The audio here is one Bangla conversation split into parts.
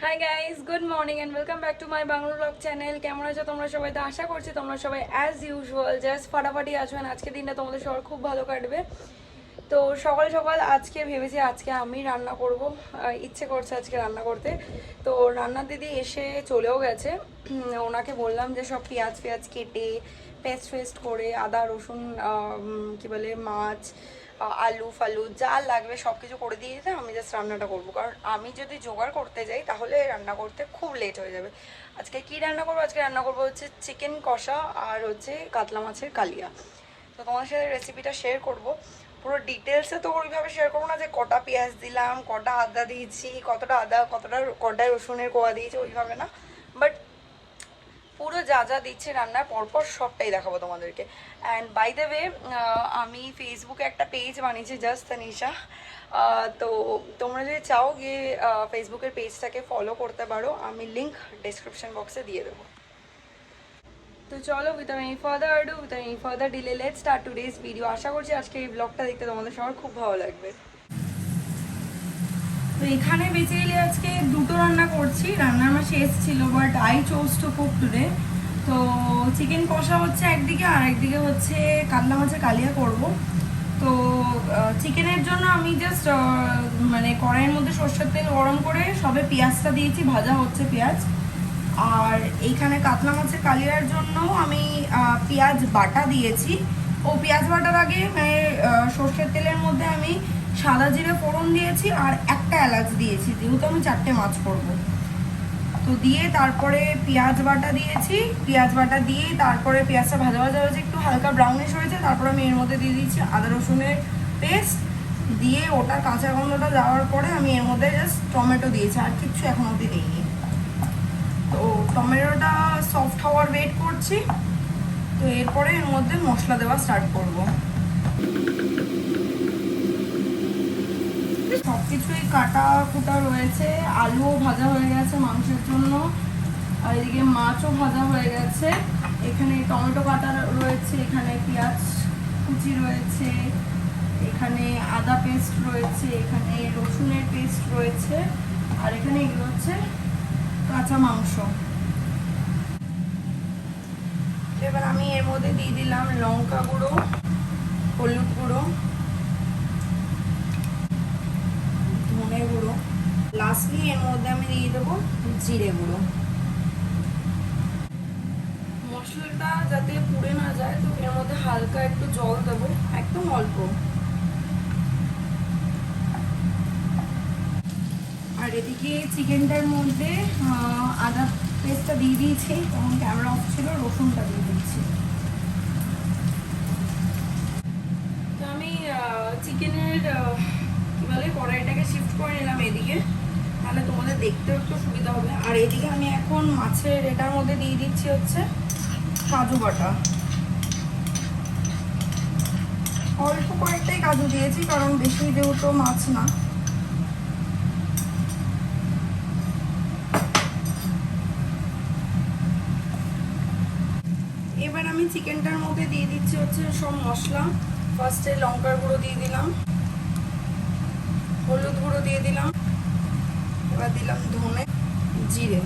Hi guys, good morning and welcome back to my Bangla blog channel. কেমন আছো তোমরা সবাই? তো আশা করছি তোমরা সবাই অ্যাজ ইউজুয়াল জাস্ট ফাটাফাটি আছো। আজকে দিনটা তোমাদের সবার খুব ভালো কাটবে। তো সকাল সকাল আজকে ভেবেছি আজকে আমি রান্না করব, ইচ্ছে করছে আজকে রান্না করতে। তো রান্নার দিদি এসে চলেও গেছে। ওনাকে বললাম যে সব পেঁয়াজ কেটে পেস্ট করে আদা রসুন কি বলে মাছ আলু ফালু যা লাগবে সব কিছু করে দিয়ে দিতে, আমি জাস্ট রান্নাটা করবো। কারণ আমি যদি জোগাড় করতে যাই তাহলে রান্না করতে খুব লেট হয়ে যাবে। আজকে কি রান্না করবো? আজকে রান্না করবো হচ্ছে চিকেন কষা আর হচ্ছে কাতলা মাছের কালিয়া। তো তোমার সাথে রেসিপিটা শেয়ার করব। পুরো ডিটেলসে তো ওইভাবে শেয়ার করবো না যে কটা পেঁয়াজ দিলাম, কটা আদা দিয়েছি, কতটা আদা কটা রসুনের কোয়া দিয়েছি, ওইভাবে না। বাট পুরো যা যা দিচ্ছে রান্নার পরপর সবটাই দেখাবো তোমাদেরকে। অ্যান্ড বাই দ্য ওয়ে, আমি ফেসবুকে একটা পেজ বানিয়েছি জাস্ট তানিশা। তো তোমরা যদি চাও গিয়ে ফেসবুকের পেজটাকে ফলো করতে পারো, আমি লিঙ্ক ডেসক্রিপশন বক্সে দিয়ে দেবো। তো চলো, without any further ado, without any further delay, let's start today's video. আশা করছি আজকে এই ব্লগটা দেখতে তোমাদের সবার খুব ভালো লাগবে। তো এখানে বেসিক্যালি আজকে দুটো রান্না করছি। রান্না আমার শেষ ছিল, but I chose to cook today. তো চিকেন কষা হচ্ছে একদিকে, আর একদিকে হচ্ছে কাতলা মাছের কালিয়া করব। তো চিকেনের জন্য আমি জাস্ট মানে কড়াইয়ের মধ্যে সরষের তেল গরম করে সবে পেঁয়াজটা দিয়েছি, ভাজা হচ্ছে পেঁয়াজ। আর এইখানে কাতলা মাছের কালিয়ার জন্য আমি পেঁয়াজ বাটা দিয়েছি। ও পেঁয়াজ বাটার আগে মানে সর্ষের তেলের মধ্যে আমি সাদা জিরে ফোড়ন দিয়েছি আর একটা এলাচ দিয়েছি, যেহেতু আমি 4টে মাছ করব। তো দিয়ে তারপরে পেঁয়াজ বাটা দিয়েছি। পেঁয়াজ বাটা দিয়ে তারপরে পেঁয়াজটা ভাজা ভাজা হয়েছে, একটু হালকা ব্রাউনিশ হয়েছে। তারপরে আমি এর মধ্যে দিয়ে দিচ্ছি আদা রসুনের পেস্ট। দিয়ে ওটা কাঁচা গন্ধটা যাওয়ার পরে আমি এর মধ্যে জাস্ট টমেটো দিয়েছি, আর কিচ্ছু এখন অবধি দিইনি। তো টমেটোটা সফট হওয়ার ওয়েট করছি। তো এরপরে এর মধ্যে মশলা দেওয়া স্টার্ট করব। সব কিছুই কাটা কুটা রয়েছে, আলুও ভাজা হয়ে গেছে মাংসের জন্য, আর এদিকে মাছও ভাজা হয়ে গেছে। এখানে টমেটো কাটা রয়েছে, এখানে পেঁয়াজ কুচি রয়েছে, এখানে আদা পেস্ট রয়েছে, এখানে রসুনের পেস্ট রয়েছে, আর এখানে এগুলো হচ্ছে কাঁচা মাংস। এবার আমি এর মধ্যে দিয়ে দিলাম লঙ্কা গুঁড়ো, হলুদ গুঁড়ো, ধনে গুঁড়ো, লাস্টলি এর মধ্যে আমি দিয়ে দেবো জিরে গুঁড়ো। মশলাটা যাতে পুড়ে না যায়, তো এর মধ্যে হালকা একটু জল দেবো, একদম অল্প। আর এদিকে চিকেনটার মধ্যে আদা পেস্টটা দিয়ে দিয়েছি, তখন ক্যামেরা অফ ছিল। রসুনটা দিয়ে দিচ্ছি। তো আমি চিকেনের কি বলে কড়াইটাকে শিফট করে নিলাম এদিকে, তাহলে তোমাদের দেখতেও একটু সুবিধা হবে। আর এদিকে আমি এখন মাছের এটার মধ্যে দিয়ে দিচ্ছি হচ্ছে কাজু বাটা। অল্প কয়েকটাই কাজু দিয়েছি, কারণ বেশি যেহেতু মাছ না। এবার আমি চিকেনটার মধ্যে দিয়ে দিচ্ছি হচ্ছে সব মশলা। ফার্স্টে লঙ্কার গুঁড়ো দিয়ে দিলাম, হলুদ গুঁড়ো দিয়ে দিলাম, এবার দিলাম ধনে জিরে।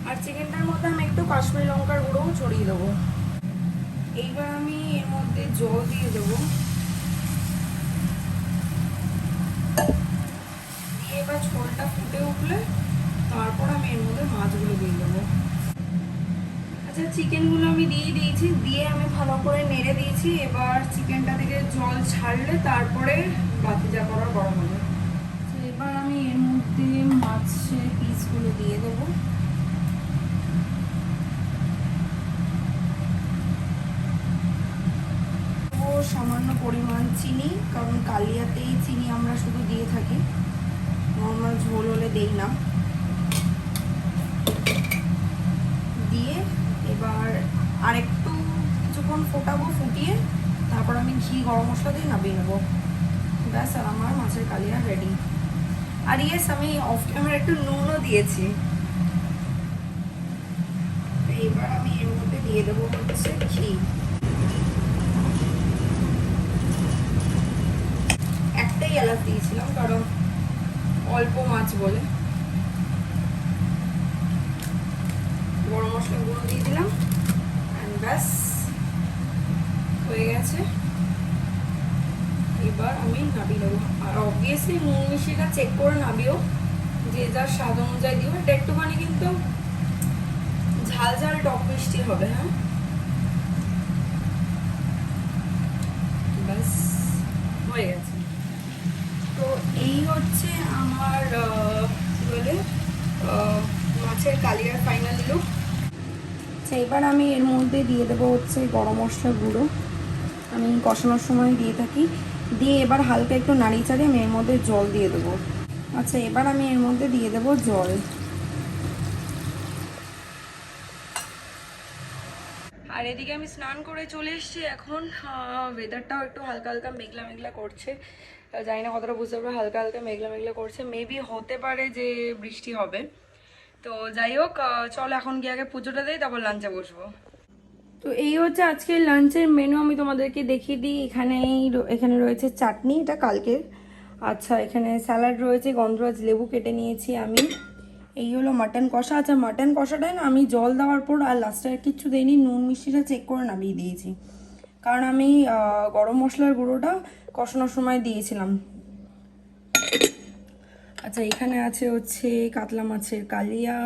আর চিকেনটার মধ্যে আমি একটু কাশ্মীরি লঙ্কার গুঁড়োও ছড়িয়ে দেবো। এইবার আমি এর মধ্যে জল দিয়ে দেবো, দিয়ে এবার ঝোলটা ফুটে উঠলে তারপর আমি এর মধ্যে মাছগুলো দিয়ে দেবো। আচ্ছা, চিকেনগুলো আমি দিয়ে দিয়েছি, দিয়ে আমি ভালো করে নেড়ে দিয়েছি। এবার চিকেনটা থেকে জল ছাড়লে তারপরে বাকি যা করার করা হবে। এবার আমি এর মধ্যে মাছের পিসগুলো দিয়ে দেবো। সামান্য পরিমাণ চিনি, কারণ কালিয়াতেই চিনি আমরা শুধু দিয়ে থাকি, নর্মাল ঝোল হলে দেই না। দিয়ে এবার আরেকটু কিছুক্ষণ ফোটাবো, ফুটিয়ে তারপর আমি ঘি গরম মশলা দিয়ে নামিয়ে নেবো। ব্যাস, আর আমার মাছের কালিয়া রেডি। আর ইয়েস, আমি অফ ক্যামেরা একটু নুনও দিয়েছি। এইবার আমি এর মধ্যে দিয়ে দেবো হচ্ছে ঘি। একটাই এলাচ দিয়েছিলাম, কারণ অল্প মাছ বলে। মশলা গুঁড়ো দিয়ে দিলাম, অ্যান্ড ব্যাস হয়ে গেছে। এবার আমি নাবিয়ে নেবো। আর অবভিয়াসলি নুন মিশিয়েটা চেক করে নাবিও, যে যার স্বাদ অনুযায়ী দিও। এটা একটুখানি কিন্তু ঝাল ঝাল টক মিষ্টি হবে। হ্যাঁ, ব্যাস হয়ে গেছে। তো এই হচ্ছে আমার কি বলে মাছের কালিয়ার ফাইনাল লুক। আচ্ছা, এবার আমি এর মধ্যে দিয়ে দেবো হচ্ছে গরম মশলা গুঁড়ো। আমি কষানোর সময় দিয়ে থাকি, দিয়ে এবার হালকা একটু নাড়িয়ে চাড়িয়ে আমি এর মধ্যে জল দিয়ে দেবো। আচ্ছা, এবার আমি এর মধ্যে দিয়ে দেবো জল। আর এদিকে আমি স্নান করে চলে এসেছি এখন। ওয়েদারটাও একটু হালকা হালকা মেঘলা মেঘলা করছে, জানি না কতটা বুঝতে পারবো। হালকা হালকা মেঘলা মেঘলা করছে, মেবি হতে পারে যে বৃষ্টি হবে। তো যাই হোক, চলো এখন গিয়ে আগে পুজোটা দিই, তারপর লাঞ্চে বসবো। তো এই হচ্ছে আজকের লাঞ্চের মেনু, আমি তোমাদেরকে দেখিয়ে দিই। এখানে রয়েছে চাটনি, এটা কালকের। আচ্ছা, এখানে স্যালাড রয়েছে, গন্ধরাজ লেবু কেটে নিয়েছি আমি। এই হলো মাটন কষা। আচ্ছা, মাটন কষাটাই না আমি জল দেওয়ার পর আর লাস্টে আর কিচ্ছু দিইনি, নুন মিষ্টিটা চেক করে নামিয়ে দিয়েছি, কারণ আমি গরম মশলার গুঁড়োটা কষানোর সময় দিয়েছিলাম। আচ্ছা, এখানে আছে হচ্ছে কাতলা মাছের কালিয়া,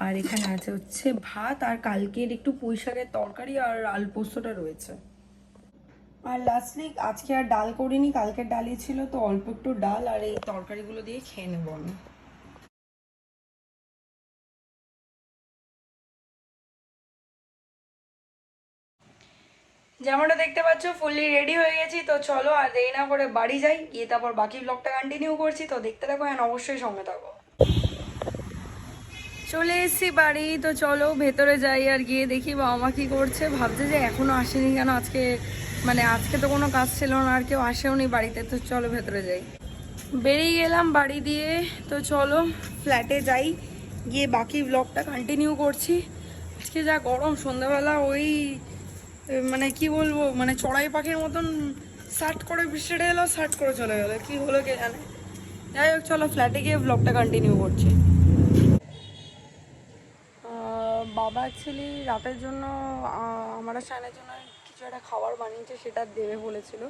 আর এখানে আছে হচ্ছে ভাত, আর কালকের একটু পুঁই শাকের তরকারি আর আলু পোস্তটা রয়েছে। আর লাস্টলি আজকে আর ডাল করিনি, কালকের ডালই ছিল, তো অল্প একটু ডাল আর এই তরকারিগুলো দিয়ে খেয়ে নেবো আমি। যেমনটা দেখতে পাচ্ছ ফুললি রেডি হয়ে গেছি। তো চলো আর দেরি না করে বাড়ি যাই, গিয়ে তারপর বাকি ব্লগটা কন্টিনিউ করছি। তো দেখতে থাকো, হ্যাঁ অবশ্যই সঙ্গে থাকো। চলে এসেছি বাড়ি, তো চলো ভেতরে যাই আর গিয়ে দেখি বাবা মা কি করছে। ভাবছে যে এখনো আসেনি কেন, আজকে মানে আজকে তো কোনো কাজ ছিল না, আর কেউ আসেও নি বাড়িতে। তো চলো ভেতরে যাই। বেরিয়ে গেলাম বাড়ি দিয়ে, তো চলো ফ্ল্যাটে যাই, গিয়ে বাকি ব্লগটা কন্টিনিউ করছি। আজকে যা গরম, সন্ধ্যাবেলা ওই মানে কি বলবো, মানে চড়াই পাখির মতন সার্ট করে বৃষ্টিটা এলো, সার্ট করে চলে গেলো, কি হলো কে জানে। যাই হোক, চলো ফ্ল্যাটে গিয়ে ব্লগটা কন্টিনিউ করছি। বাবা অ্যাকচুয়ালি রাতের জন্য আমার সায়নের জন্য কিছু একটা খাবার বানিয়েছে, সেটা দেবে বলেছিল।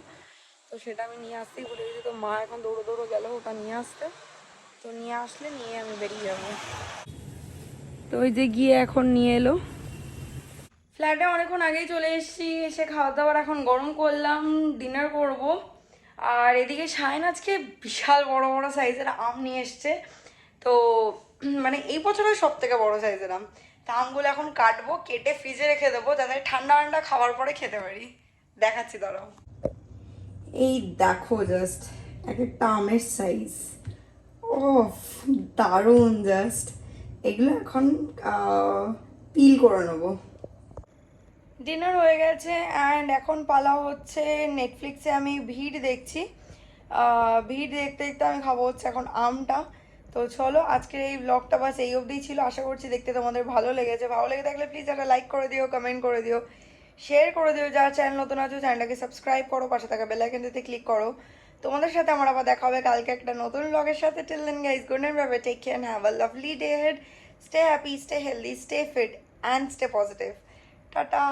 তো সেটা আমি নিয়ে আসতেই ভুলে গেছি। তো মা এখন দৌড়ো দৌড়ো গেল ওটা নিয়ে আসতে। তো নিয়ে আসলে নিয়ে আমি বেরিয়ে যাবো। তো ওই যে গিয়ে এখন নিয়ে এলো। ফ্ল্যাটে অনেকক্ষণ আগেই চলে এসেছি, এসে খাওয়া দাওয়ার এখন গরম করলাম, ডিনার করব। আর এদিকে শাইন আজকে বিশাল বড় বড় সাইজের আম নিয়ে এসছে। তো মানে এই বছরের সব থেকে বড় সাইজের আম। তা আমগুলো এখন কাটবো, কেটে ফ্রিজে রেখে দেবো, যাতে ঠান্ডা ঠান্ডা খাওয়ার পরে খেতে পারি। দেখাচ্ছি দাঁড়াও। এই দেখো জাস্ট এক একটা আমের সাইজ, ও দারুণ জাস্ট। এগুলো এখন পিল করে নেবো। ডিনার হয়ে গেছে অ্যান্ড এখন পালা হচ্ছে নেটফ্লিক্সে আমি ভিড় দেখছি। ভিড় দেখতে দেখতে আমি খাবো হচ্ছে এখন আমটা। তো চলো আজকের এই ব্লগটা বাস এই অবধিই ছিল। আশা করছি দেখতে তোমাদের ভালো লেগেছে। ভালো লেগে থাকলে প্লিজ একটা লাইক করে দিও, কমেন্ট করে দিও, শেয়ার করে দিও। যারা চ্যানেল নতুন আছে চ্যানেলটাকে সাবস্ক্রাইব করো, পাশে থাকা বেল আইকনটাতে ক্লিক করো। তোমাদের সাথে আমার আবার দেখা হবে কালকে একটা নতুন ব্লগের সাথে। Till then guys, good night, bye bye, take care and have a lovely day ahead. Stay happy, stay healthy, stay fit and stay positive. Tata.